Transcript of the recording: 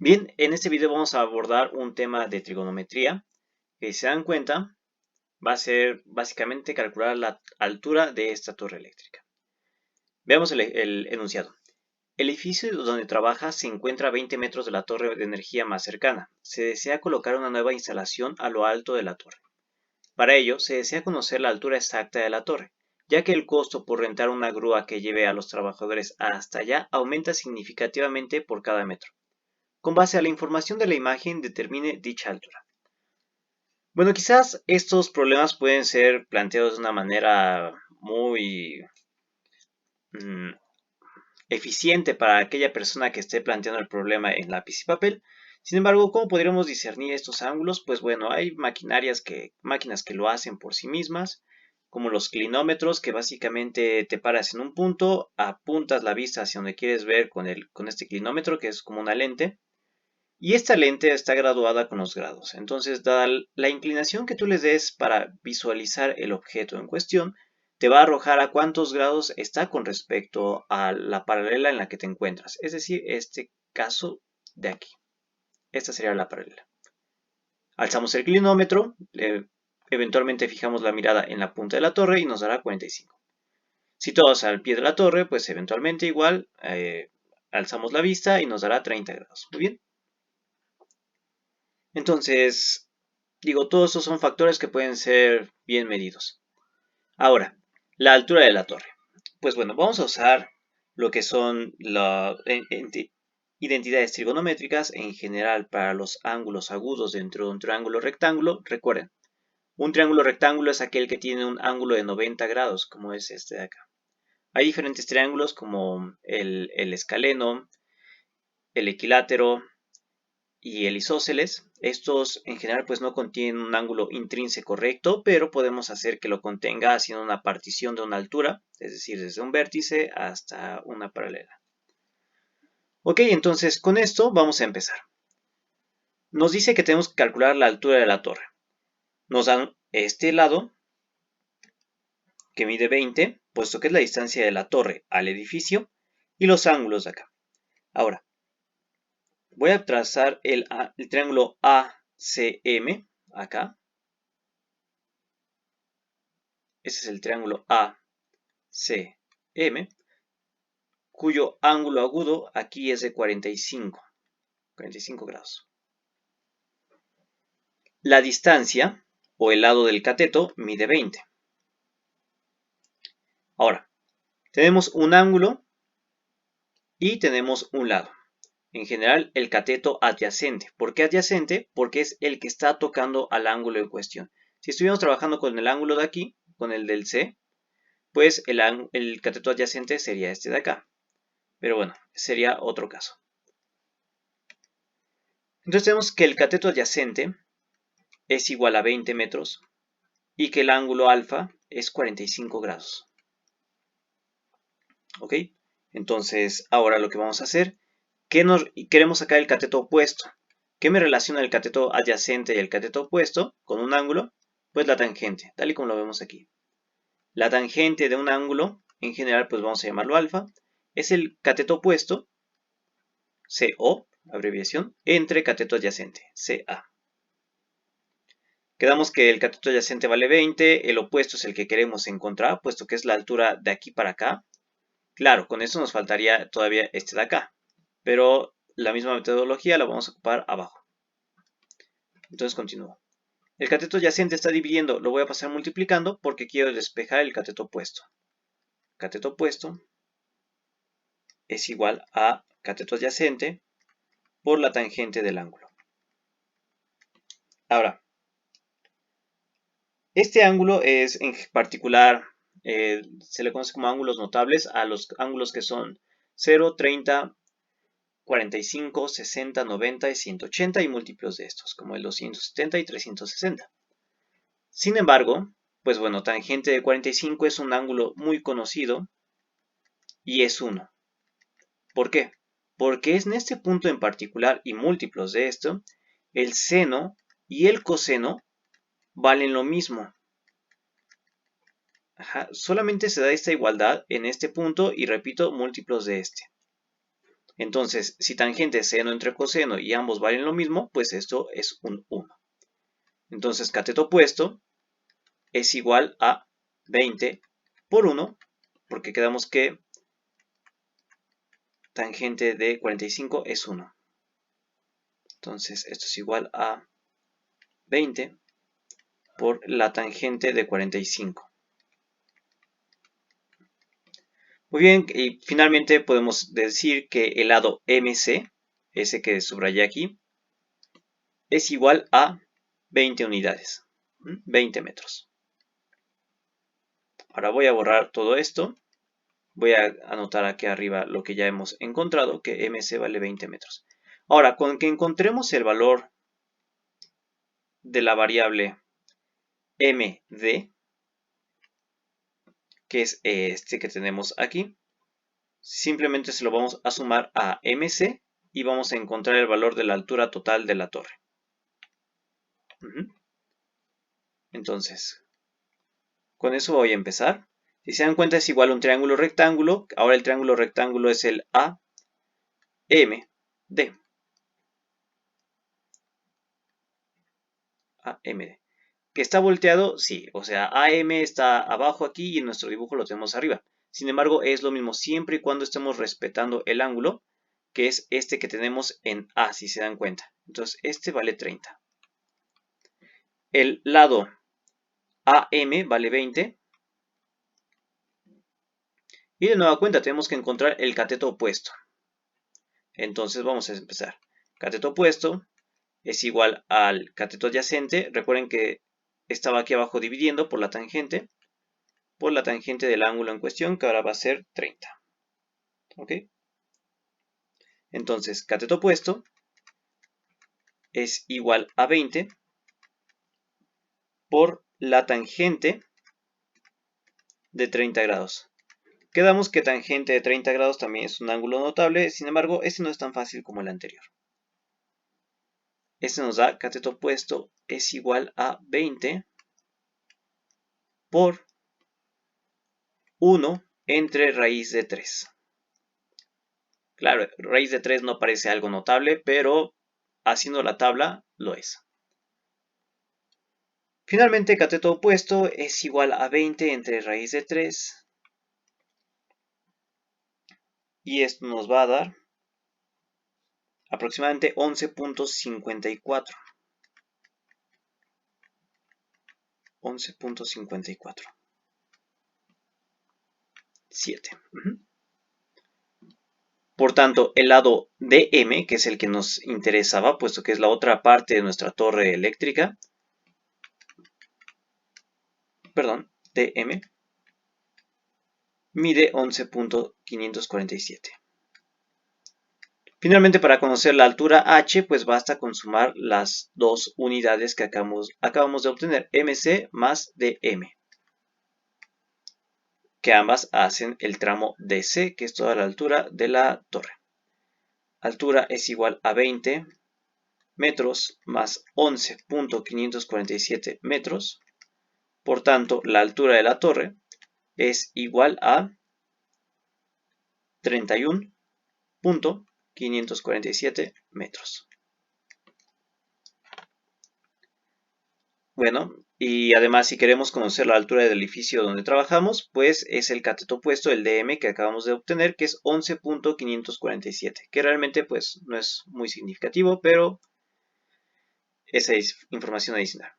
Bien, en este video vamos a abordar un tema de trigonometría que, si se dan cuenta, va a ser básicamente calcular la altura de esta torre eléctrica. Veamos el enunciado. El edificio donde trabaja se encuentra a 20 metros de la torre de energía más cercana. Se desea colocar una nueva instalación a lo alto de la torre. Para ello, se desea conocer la altura exacta de la torre, ya que el costo por rentar una grúa que lleve a los trabajadores hasta allá aumenta significativamente por cada metro. Con base a la información de la imagen, determine dicha altura. Bueno, quizás estos problemas pueden ser planteados de una manera muy mm, eficiente para aquella persona que esté planteando el problema en lápiz y papel. Sin embargo, ¿cómo podríamos discernir estos ángulos? Pues bueno, hay máquinas que lo hacen por sí mismas, como los clinómetros, que básicamente te paras en un punto, apuntas la vista hacia donde quieres ver con este clinómetro, que es como una lente. Y esta lente está graduada con los grados. Entonces, dada la inclinación que tú les des para visualizar el objeto en cuestión, te va a arrojar a cuántos grados está con respecto a la paralela en la que te encuentras. Es decir, este caso de aquí. Esta sería la paralela. Alzamos el clinómetro, eventualmente fijamos la mirada en la punta de la torre y nos dará 45. Si todos al pie de la torre, pues eventualmente igual alzamos la vista y nos dará 30 grados. Muy bien. Entonces, digo, todos estos son factores que pueden ser bien medidos. Ahora, la altura de la torre. Pues bueno, vamos a usar lo que son las identidades trigonométricas en general para los ángulos agudos dentro de un triángulo rectángulo. Recuerden, un triángulo rectángulo es aquel que tiene un ángulo de 90 grados, como es este de acá. Hay diferentes triángulos como el escaleno, el equilátero y el isósceles. Estos en general pues no contienen un ángulo intrínseco recto, pero podemos hacer que lo contenga haciendo una partición de una altura, es decir, desde un vértice hasta una paralela. Ok, entonces con esto vamos a empezar. Nos dice que tenemos que calcular la altura de la torre. Nos dan este lado, que mide 20, puesto que es la distancia de la torre al edificio, y los ángulos de acá. Ahora, voy a trazar el triángulo ACM acá. Ese es el triángulo ACM, cuyo ángulo agudo aquí es de 45 grados. La distancia, o el lado del cateto, mide 20. Ahora, tenemos un ángulo y tenemos un lado. En general, el cateto adyacente. ¿Por qué adyacente? Porque es el que está tocando al ángulo en cuestión. Si estuviéramos trabajando con el ángulo de aquí, con el del C, pues el cateto adyacente sería este de acá. Pero bueno, sería otro caso. Entonces tenemos que el cateto adyacente es igual a 20 metros y que el ángulo alfa es 45 grados. ¿Ok? Entonces, ahora lo que vamos a hacer, queremos sacar el cateto opuesto. ¿Qué me relaciona el cateto adyacente y el cateto opuesto con un ángulo? Pues la tangente, tal y como lo vemos aquí. La tangente de un ángulo, en general, pues vamos a llamarlo alfa, es el cateto opuesto, CO, abreviación, entre cateto adyacente, CA. Quedamos que el cateto adyacente vale 20, el opuesto es el que queremos encontrar, puesto que es la altura de aquí para acá. Claro, con eso nos faltaría todavía este de acá, pero la misma metodología la vamos a ocupar abajo. Entonces continúo. El cateto adyacente está dividiendo, lo voy a pasar multiplicando porque quiero despejar el cateto opuesto. Cateto opuesto es igual a cateto adyacente por la tangente del ángulo. Ahora, este ángulo es en particular, se le conoce como ángulos notables a los ángulos que son 0, 30, 45, 60, 90 y 180 y múltiplos de estos, como el 270 y 360. Sin embargo, pues bueno, tangente de 45 es un ángulo muy conocido y es 1. ¿Por qué? Porque es en este punto en particular y múltiplos de esto, el seno y el coseno valen lo mismo. Solamente se da esta igualdad en este punto y repito, múltiplos de este. Entonces, si tangente seno entre coseno y ambos valen lo mismo, pues esto es un 1. Entonces, cateto opuesto es igual a 20 por 1, porque quedamos que tangente de 45 es 1. Entonces, esto es igual a 20 por la tangente de 45. Muy bien, y finalmente podemos decir que el lado MC, ese que subrayé aquí, es igual a 20 unidades, 20 metros. Ahora voy a borrar todo esto. Voy a anotar aquí arriba lo que ya hemos encontrado, que MC vale 20 metros. Ahora, con que encontremos el valor de la variable MD, que es este que tenemos aquí, simplemente se lo vamos a sumar a MC y vamos a encontrar el valor de la altura total de la torre. Entonces, con eso voy a empezar. Si se dan cuenta, es igual a un triángulo rectángulo. Ahora el triángulo rectángulo es el AMD. AMD. ¿Que está volteado? Sí. O sea, AM está abajo aquí y en nuestro dibujo lo tenemos arriba. Sin embargo, es lo mismo siempre y cuando estemos respetando el ángulo, que es este que tenemos en A, si se dan cuenta. Entonces, este vale 30. El lado AM vale 20. Y de nueva cuenta tenemos que encontrar el cateto opuesto. Entonces vamos a empezar. Cateto opuesto es igual al cateto adyacente. Recuerden que estaba aquí abajo dividiendo por la tangente del ángulo en cuestión, que ahora va a ser 30. ¿Ok? Entonces, cateto opuesto es igual a 20 por la tangente de 30 grados. Quedamos que tangente de 30 grados también es un ángulo notable, sin embargo, este no es tan fácil como el anterior. Este nos da cateto opuesto es igual a 20 por 1 entre raíz de 3. Claro, raíz de 3 no parece algo notable, pero haciendo la tabla lo es. Finalmente, cateto opuesto es igual a 20 entre raíz de 3. Y esto nos va a dar aproximadamente 11.54. 11.54. 7. Por tanto, el lado DM, que es el que nos interesaba, puesto que es la otra parte de nuestra torre eléctrica, DM, mide 11.547. Finalmente, para conocer la altura H, pues basta con sumar las dos unidades que acabamos de obtener, MC más DM, que ambas hacen el tramo DC, que es toda la altura de la torre. Altura es igual a 20 metros más 11.547 metros. Por tanto, la altura de la torre es igual a 31.547 metros. Bueno, y además si queremos conocer la altura del edificio donde trabajamos, pues es el cateto opuesto, el DM que acabamos de obtener, que es 11.547, que realmente pues no es muy significativo, pero esa es información adicional.